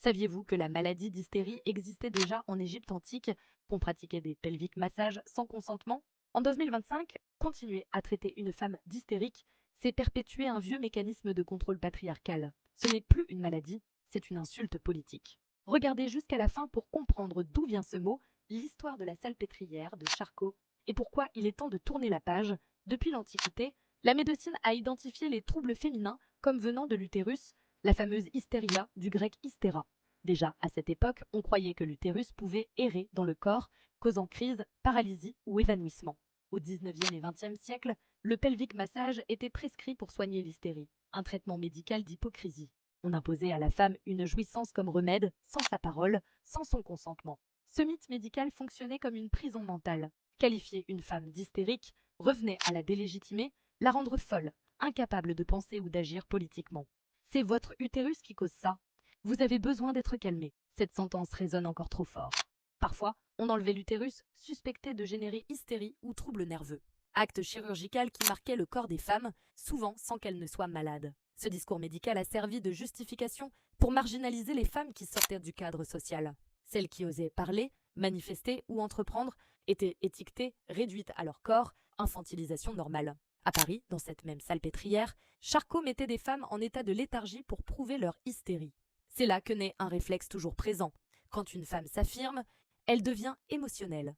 Saviez-vous que la maladie d'hystérie existait déjà en Égypte antique, qu'on pratiquait des pelvic massages sans consentement? En 2025, continuer à traiter une femme d'hystérique, c'est perpétuer un vieux mécanisme de contrôle patriarcal. Ce n'est plus une maladie, c'est une insulte politique. Regardez jusqu'à la fin pour comprendre d'où vient ce mot, l'histoire de la salpêtrière de Charcot, et pourquoi il est temps de tourner la page. Depuis l'Antiquité, la médecine a identifié les troubles féminins comme venant de l'utérus, la fameuse hystéria du grec hystéra. Déjà, à cette époque, on croyait que l'utérus pouvait errer dans le corps, causant crise, paralysie ou évanouissement. Au 19e et 20e siècle, le pelvic massage était prescrit pour soigner l'hystérie, un traitement médical d'hypocrisie. On imposait à la femme une jouissance comme remède, sans sa parole, sans son consentement. Ce mythe médical fonctionnait comme une prison mentale. Qualifier une femme d'hystérique revenait à la délégitimer, la rendre folle, incapable de penser ou d'agir politiquement. C'est votre utérus qui cause ça. Vous avez besoin d'être calmé. Cette sentence résonne encore trop fort. Parfois, on enlevait l'utérus, suspecté de générer hystérie ou troubles nerveux. Acte chirurgical qui marquait le corps des femmes, souvent sans qu'elles ne soient malades. Ce discours médical a servi de justification pour marginaliser les femmes qui sortaient du cadre social. Celles qui osaient parler, manifester ou entreprendre étaient étiquetées, réduites à leur corps, infantilisation normale. À Paris, dans cette même salpêtrière, Charcot mettait des femmes en état de léthargie pour prouver leur hystérie. C'est là que naît un réflexe toujours présent. Quand une femme s'affirme, elle devient émotionnelle,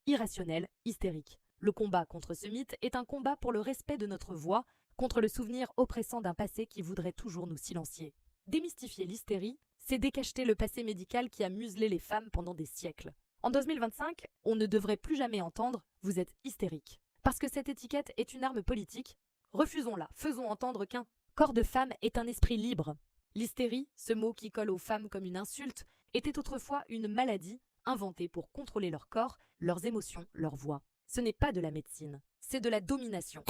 irrationnelle, hystérique. Le combat contre ce mythe est un combat pour le respect de notre voix, contre le souvenir oppressant d'un passé qui voudrait toujours nous silencier. Démystifier l'hystérie, c'est décacheter le passé médical qui a muselé les femmes pendant des siècles. En 2025, on ne devrait plus jamais entendre « vous êtes hystérique ». Parce que cette étiquette est une arme politique, refusons-la, faisons entendre qu'un corps de femme est un esprit libre. L'hystérie, ce mot qui colle aux femmes comme une insulte, était autrefois une maladie inventée pour contrôler leur corps, leurs émotions, leur voix. Ce n'est pas de la médecine, c'est de la domination.